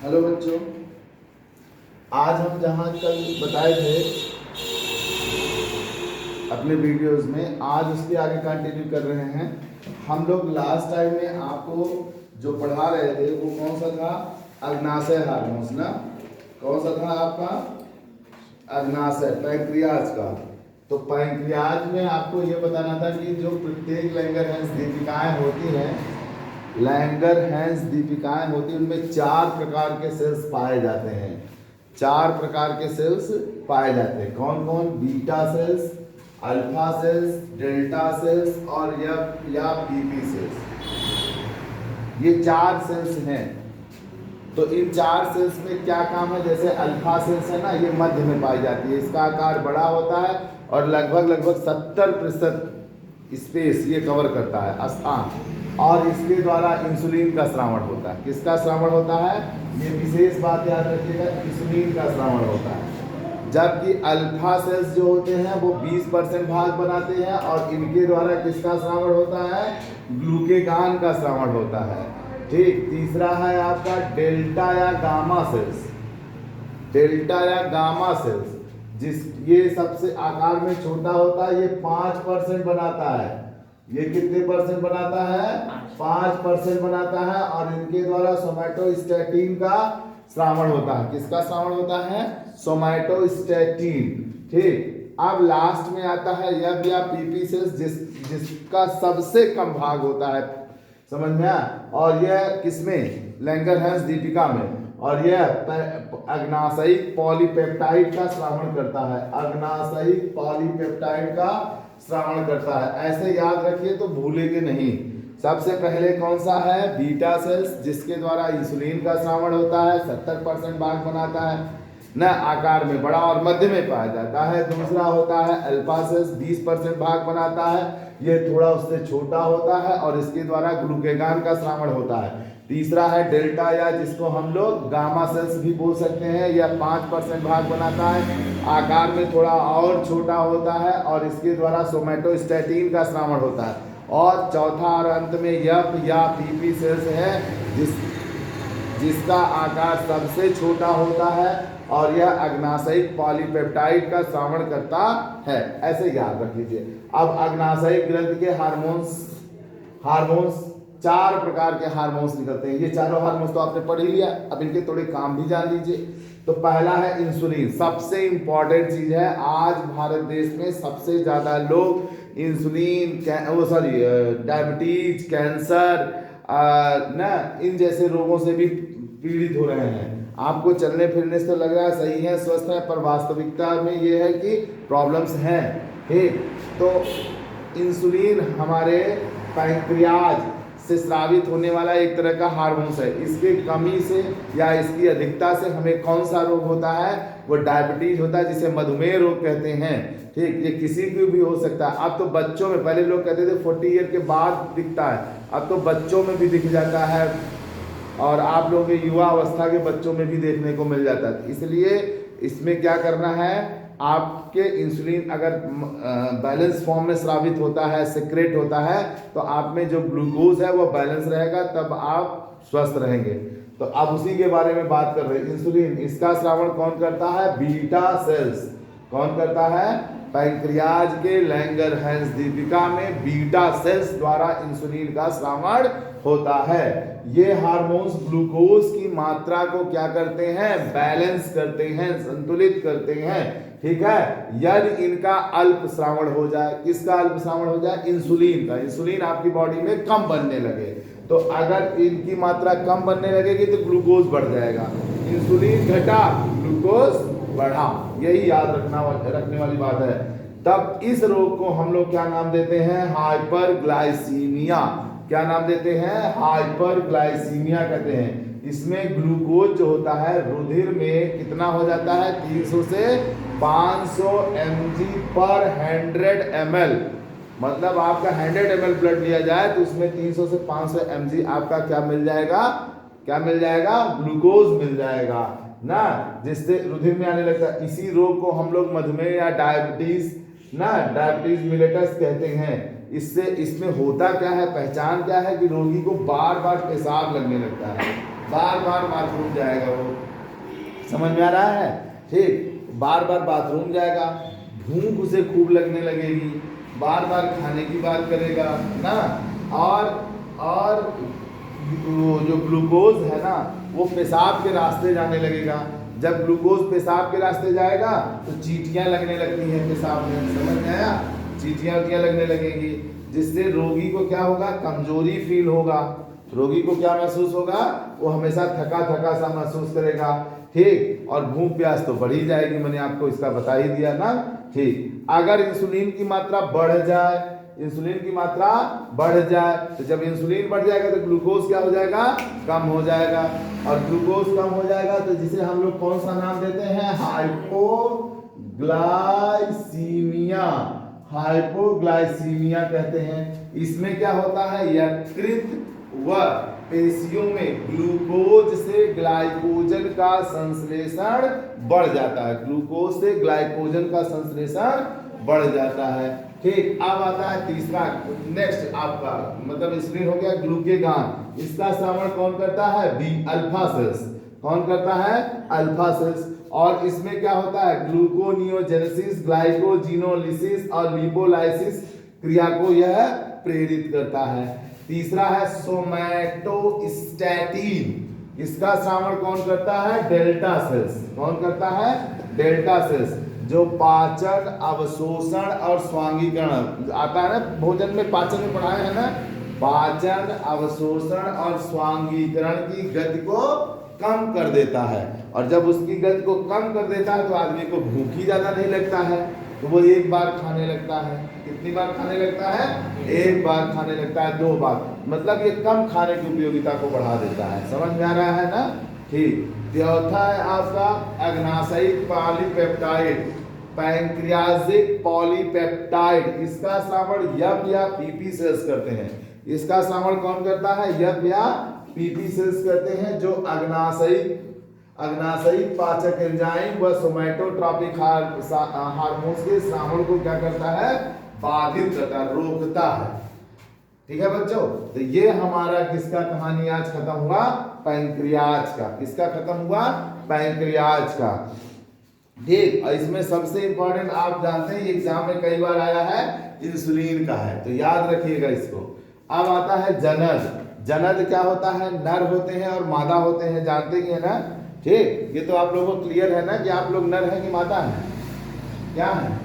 Hello बच्चों, आज हम जहाँ कल बताए थे अपने वीडियोस में, आज उसके आगे कंटिन्यू कर रहे हैं। हम लोग लास्ट टाइम में आपको जो पढ़ा रहे थे वो कौन सा था? अग्नाशय हार्मोन्स ना। कौन सा था आपका? अग्नाशय, पैंक्रियाज का। तो पैंक्रियाज में आपको ये बताना था कि जो प्रत्येक लैंगरहैंस दीपिकाएं होती हैं, लैंगरहैंस दीपिकाएं होती हैं, उनमें 4 प्रकार के सेल्स पाए जाते हैं। 4 प्रकार के सेल्स पाए जाते हैं। कौन कौन? Beta cells, alpha cells, delta sales और या पीपी सेल्स। ये 4 सेल्स हैं। तो इन 4 सेल्स में क्या काम है? जैसे अल्फा सेल्स है ना, ये मध्य में पाई जाती है, इसका आकार बड़ा होता है और लगभग 70% स्पेस ये कवर करता है, स्थान। और इसके द्वारा इंसुलिन का स्रावण होता है। किसका स्रावण होता है? ये विशेष बात याद रखिएगा, इंसुलिन का स्रावण होता है। जबकि अल्फा सेल्स जो होते हैं वो 20% भाग बनाते हैं और इनके द्वारा किसका स्रावण होता है? ग्लूकेगान का स्रावण होता है। ठीक। तीसरा है आपका डेल्टा या गामा सेल्स। डेल्टा या गामा सेल्स, ये सबसे आकार में छोटा होता है, ये 5% बनाता है। ये कितने परसेंट बनाता है? 5% बनाता है और इनके द्वारा सोमैटोस्टैटिन का स्रावण होता है। किसका स्रावण होता है? सोमैटोस्टैटिन। ठीक। अब लास्ट में आता है यब या पीपी सेल्स, जिसका सबसे कम भाग होता है। समझ में आया? और यह किसमें? लैंगरहैंस दीपिका में। और यह अग्नाशयिक पॉलीपेप्टाइड का स्रावण करता है। अग्नाशयिक पॉलीपेप्टाइड का श्रावण करता है। ऐसे याद रखिए तो भूलेंगे नहीं। सबसे पहले कौन सा है? बीटा सेल्स, जिसके द्वारा इंसुलिन का श्रावण होता है, 70% भाग बनाता है न, आकार में बड़ा और मध्य में पाया जाता है। दूसरा होता है अल्फा सेल्स, 20% भाग बनाता है, ये थोड़ा उससे छोटा होता है और इसके द्वारा ग्लूकेगान का श्रावण होता है। तीसरा है डेल्टा, या जिसको हम लोग गामा सेल्स भी बोल सकते हैं, यह 5% भाग बनाता है, आकार में थोड़ा और छोटा होता है और इसके द्वारा सोमैटोस्टैटिन का श्रावण होता है। और चौथा और अंत में यप या पीपी सेल्स है, जिसका आकार सबसे छोटा होता है और यह अग्नाशयिक पॉलीपेप्टाइड का श्रावण करता है। ऐसे याद रख लीजिए। अब अग्नाशयिक ग्रंथि के हार्मोन्स 4 प्रकार के हार्मोन्स निकलते हैं। ये चारों हार्मोन्स तो आपने पढ़ ही लिया, अब इनके थोड़े काम भी जान लीजिए। तो पहला है इंसुलिन, सबसे इंपॉर्टेंट चीज है। आज भारत देश में सबसे ज्यादा लोग इंसुलिन, डायबिटीज, कैंसर इन जैसे रोगों से भी पीड़ित हो रहे हैं। आपको चलने फिरने से तो लग रहा है सही है, स्वस्थ है, पर वास्तविकता में ये है कि प्रॉब्लम्स हैं। ठीक। तो इंसुलिन हमारे पैंक्रियाज से स्रावित होने वाला एक तरह का हार्मोन्स है। इसके कमी से या इसकी अधिकता से हमें कौन सा रोग होता है? वो डायबिटीज होता है, जिसे मधुमेह रोग कहते हैं। ठीक। ये किसी को भी हो सकता है। अब तो बच्चों में, पहले लोग कहते थे 40 ईयर के बाद दिखता है, अब तो बच्चों में भी दिख जाता है और आप लोगों के युवा अवस्था के बच्चों में भी देखने को मिल जाता है। इसलिए इसमें क्या करना है? आपके इंसुलिन अगर बैलेंस फॉर्म में स्रावित होता है, सिक्रेट होता है, तो आप में जो ग्लूकोज है वो बैलेंस रहेगा, तब आप स्वस्थ रहेंगे। तो अब उसी के बारे में बात कर रहे हैं। इंसुलिन, इसका श्रावण कौन करता है? Beta cells. कौन करता है? पैंक्रियाज के लैंगरहैंस दीपिका में बीटा सेल्स द्वारा इंसुलिन का श्रावण होता है। ये हार्मोन्स ग्लूकोज की मात्रा को क्या करते हैं? बैलेंस करते हैं, संतुलित करते हैं। ठीक है। यदि इनका अल्प श्रावण हो जाए, किसका अल्प श्रावण हो जाए? इंसुलिन का। इंसुलिन आपकी बॉडी में कम बनने लगे, तो अगर इनकी मात्रा कम बनने लगेगी तो ग्लूकोज बढ़ जाएगा। इंसुलिन घटा, ग्लूकोज बढ़ा, यही याद रखने वाली बात है। तब इस रोग को हम लोग क्या नाम देते हैं? हाइपरग्लाइसीमिया। क्या नाम देते हैं? हाइपरग्लाइसीमिया कहते हैं। इसमें ग्लूकोज जो होता है रुधिर में कितना हो जाता है? 300 से 500 mg पर 100 ml। मतलब आपका 100 ml ब्लड लिया जाए तो उसमें 300 से 500 mg आपका क्या मिल जाएगा? क्या मिल जाएगा? ग्लूकोज मिल जाएगा ना, जिससे रुधिर में आने लगता है। इसी रोग को हम लोग मधुमेह या डायबिटीज मिलेटस कहते हैं। इससे इसमें होता क्या है? पहचान क्या है कि रोगी को बार बार पेशाब लगने लगता है। बार बार बाथरूम जाएगा वो, समझ में आ रहा है? ठीक, बार बार बाथरूम जाएगा, भूख उसे खूब लगने लगेगी, बार बार खाने की बात करेगा ना, और वो जो ग्लूकोज है ना वो पेशाब के रास्ते जाने लगेगा। जब ग्लूकोज पेशाब के रास्ते जाएगा तो चींटियां लगने लगती हैं पेशाब में, समझ में आया? चींटियां लगने लगेंगी, जिससे रोगी को क्या होगा, कमजोरी फील होगा। रोगी को क्या महसूस होगा, वो हमेशा थका थका सा महसूस करेगा। ठीक, और भूख प्यास तो बढ़ ही जाएगी, मैंने आपको इसका बता ही दिया ना। ठीक, अगर इंसुलिन की मात्रा बढ़ जाए, इंसुलिन की मात्रा बढ़ जाए, तो जब इंसुलिन बढ़ जाएगा तो ग्लूकोज क्या हो जाएगा, कम हो जाएगा, और ग्लूकोज कम हो जाएगा तो जिसे हम लोग कौन सा नाम देते हैं, हाइपोग्लाइसीमिया, हाइपोग्लाइसीमिया कहते हैं। इसमें क्या होता है, यकृत व पेशियों में ग्लूकोज से ग्लाइकोजन का संश्लेषण बढ़ जाता है, ग्लूकोज से ग्लाइकोजन का संश्लेषण बढ़ जाता है। ठीक, अब आता है तीसरा, नेक्स्ट आपका मतलब स्क्रीन हो गया ग्लूकेगान। इसका श्रवण कौन करता है, बी अल्फा सेल्स। कौन करता है, अल्फा सेल्स। और इसमें क्या होता है, ग्लूकोनियोजेनेसिस, ग्लाइकोजिनोलिसिस और लिपोलाइसिस क्रिया को यह प्रेरित करता है। तीसरा है सोमैटोस्टैटिन। इसका श्रवण कौन करता है, डेल्टा सेल्स। कौन करता है, डेल्टा सेल्स, जो पाचन, अवशोषण और स्वांगीकरण आता है ना, भोजन में पाचन में पढ़ाए हैं ना, पाचन, अवशोषण और स्वांगीकरण की गति को कम कर देता है। और जब उसकी गति को कम कर देता है तो आदमी को भूख ही ज्यादा नहीं लगता है, तो वो एक बार खाने लगता है। कितनी बार खाने लगता है, एक बार खाने लगता है, 2 बार, मतलब ये कम खाने की उपयोगिता को बढ़ा देता है। समझ में आ रहा है ना? ठीक, चौथा है आपका अग्नाशयिक पॉलीपेप्टाइड, पैंक्रियाजिक पॉलीपेप्टाइड। इसका श्रवण यब या पीपी सेल्स करते हैं। इसका श्रवण कौन करता है, यब या पीपी सेल्स करते हैं, जो अग्नाशयिक पाचक एंजाइम व सोमैटोट्रॉपिक हार्मोन्स के श्रवण को क्या करता है, बाधित करता है, रोकता है। ठीक है बच्चों, तो ये हमारा किसका कहानी आज खत्म हुआ, पैंक्रियाज का। किसका खत्म हुआ, पैंक्रियाज का। ठीक, और इसमें सबसे इंपॉर्टेंट आप जानते हैं एग्जाम में कई बार आया है, इंसुलिन का है, तो याद रखिएगा इसको। अब आता है जनन। जनन क्या होता है, नर होते हैं और मादा होते हैं, जानते ही है ना। ठीक, ये तो आप लोगों को क्लियर है ना कि आप लोग नर हैं कि मादा हैं, क्या है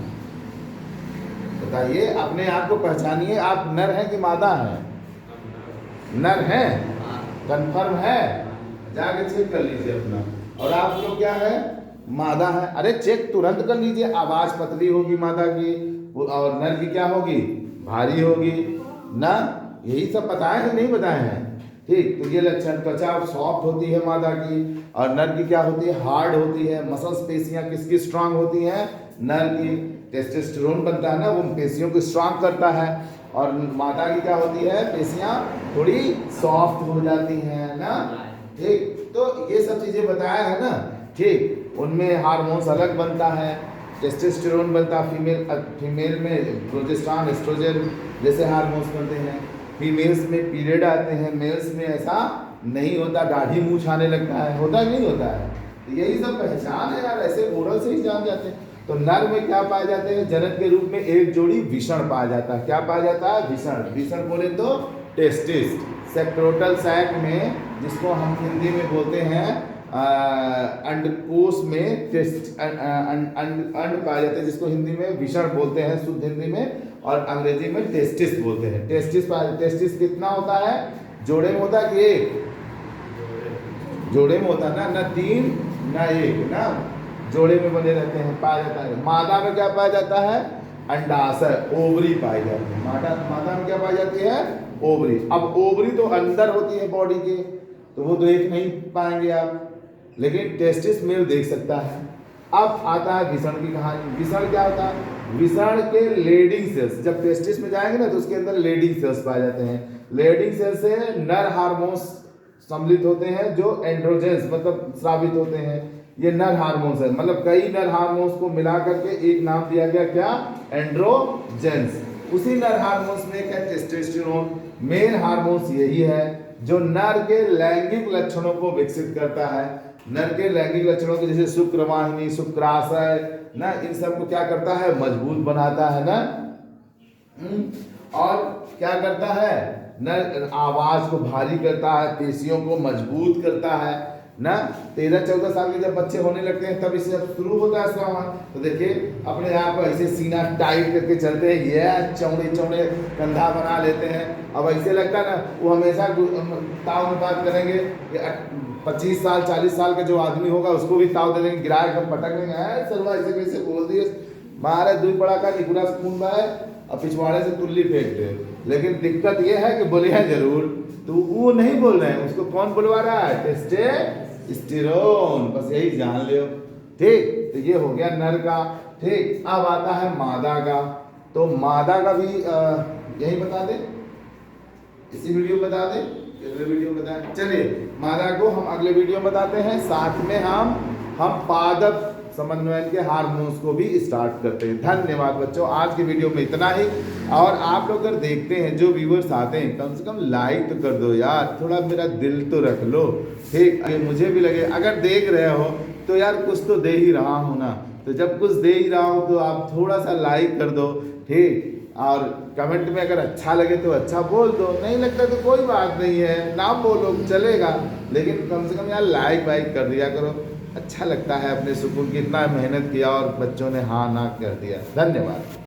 बताइए, अपने आप को पहचानिए, आप नर हैं कि मादा हैं? नर हैं, कंफर्म है? जाके चेक कर लीजिए अपना। और आप लोग क्या है, मादा है। अरे चेक तुरंत कर लीजिए, आवाज पतली होगी मादा की, और नर की क्या होगी, भारी होगी ना। यही सब बताए हैं, नहीं बताए हैं? ठीक, तो ये लक्षण, त्वचा सॉफ्ट होती है मादा की, और नर की क्या होती है, हार्ड होती है। मसल्स, पेशियां किसकी स्ट्रांग होती हैं, नर की। टेस्टोस्टेरोन बनता है ना, वो पेशियों को स्ट्रांग करता है। और मादा की क्या होती है, पेशियां थोड़ी सॉफ्ट हो जाती हैं ना। ठीक, तो ये सब चीजें बताया है ना। ठीक, उनमें हार्मोन्स अलग बनता है, टेस्टोस्टेरोन बनता है फीमेल में, प्रोजेस्टेरॉन, एस्ट्रोजन जैसे हार्मोन्स बनते हैं। फीमेल्स में पीरियड आते हैं, मेल्स में ऐसा नहीं होता, दाढ़ी मूंछ आने लगता है, होता ही नहीं होता है। तो यही सब पहचान है यार, ऐसे ओरल से ही जान जाते हैं। तो नर में क्या पाए जाते हैं, जनन के रूप में एक जोड़ी विषण पाया जाता है। क्या पाया जाता है, विषण। विषण बोले तो टेस्टिस, सेक्रोटल सैक में, जिसको हम हिंदी में बोलते हैं अंडकोश में अंड पाए जाते हैं, जिसको हिंदी में विषण बोलते हैं शुद्ध हिंदी में, और अंग्रेजी में टेस्टिस बोलते हैं। टेस्टिस कितना होता है, जोड़े में होता है कि एक, जोड़े में होता है ना, ना 3 ना 1 ना, जोड़े में बने रहते हैं, पाया जाता है। मादा में क्या पाया जाता है, अंडाशय, ओवरी पाई जाती है। मादा में क्या पाई जाती है, ओवरी। अब ओवरी तो अंदर होती है बॉडी के, तो वो तो एक नहीं पाएंगे आप, लेकिन टेस्टिस मेल देख सकता है। अब आता है विषण की कहानी। विषण क्या होता है, विषण के लेडिंग सेल्स, जब टेस्टिस में जाएंगे ना तो उसके अंदर लेडिंग सेल्स पाए जाते हैं। लेडिंग सेल्स से नर हार्मोन्स सम्मिलित होते हैं, जो एंड्रोजेंस मतलब स्रावित होते हैं। ये नर हार्मोन्स है, मतलब कई नर हार्मोन्स को मिला करके एक नाम दिया गया, क्या, एंड्रोजेंस। उसी नर हार्मोन्स में क्या, टेस्टोस्टेरोन। मेन हार्मोन्स यही है, जो नर के लैंगिक लक्षणों को विकसित करता है। नर के लैंगिक लक्षणों के जैसे शुक्रवाहिनी, शुक्राशय ना, इन सब को क्या करता है, मजबूत बनाता है ना। और क्या करता है, नर आवाज को भारी करता है, पेशियों को मजबूत करता है ना। 13-14 साल के जब बच्चे होने लगते हैं तब इसे जब शुरू होता है श्रावण, तो देखिए अपने आप को ऐसे सीना टाइट करके चलते हैं, ये चौड़े चौड़े कंधा बना लेते हैं। अब ऐसे लगता है ना, वो हमेशा ताव में बात करेंगे। 25 साल 40 साल का जो आदमी होगा उसको भी ताव दे देंगे, गिरा कर पटक देंगे, सरवा ऐसे कैसे बोल दिए, मारे दुई पड़ा का निकुरा खून बहा और पिछवाड़े से तुल्ली फेंक दे। लेकिन दिक्कत ये है कि बोले हैं जरूर, तो वो नहीं बोल रहे हैं, उसको कौन बुलवा रहा है, टेस्टेस्टेरोन, बस यही जान लो। ठीक, तो ये हो गया नर का। ठीक, अब आता है मादा का। तो मादा का भी यही बता दे, इसी वीडियो बता दे, अगले वीडियो में बताएं। चलिए मादा को हम अगले वीडियो में बताते हैं, साथ में हम पादप समन्वयन के हार्मोन्स को भी स्टार्ट करते हैं। धन्यवाद बच्चों, आज के वीडियो में इतना ही। और आप लोग अगर देखते हैं, जो व्यूअर्स आते हैं, कम से कम लाइक तो कर दो यार, थोड़ा मेरा दिल तो रख लो। ठीक, मुझे भी लगे, अगर देख रहे हो तो यार कुछ तो दे ही रहा हूँ ना, तो जब कुछ दे ही रहा हूँ तो आप थोड़ा सा लाइक कर दो। ठीक, और कमेंट में अगर अच्छा लगे तो अच्छा बोल दो, नहीं लगता तो कोई बात नहीं है, ना बोलो चलेगा, लेकिन कम से कम यार लाइक वाइक कर दिया करो। अच्छा लगता है अपने सुकून की, इतना मेहनत किया और बच्चों ने हाँ ना कर दिया। धन्यवाद।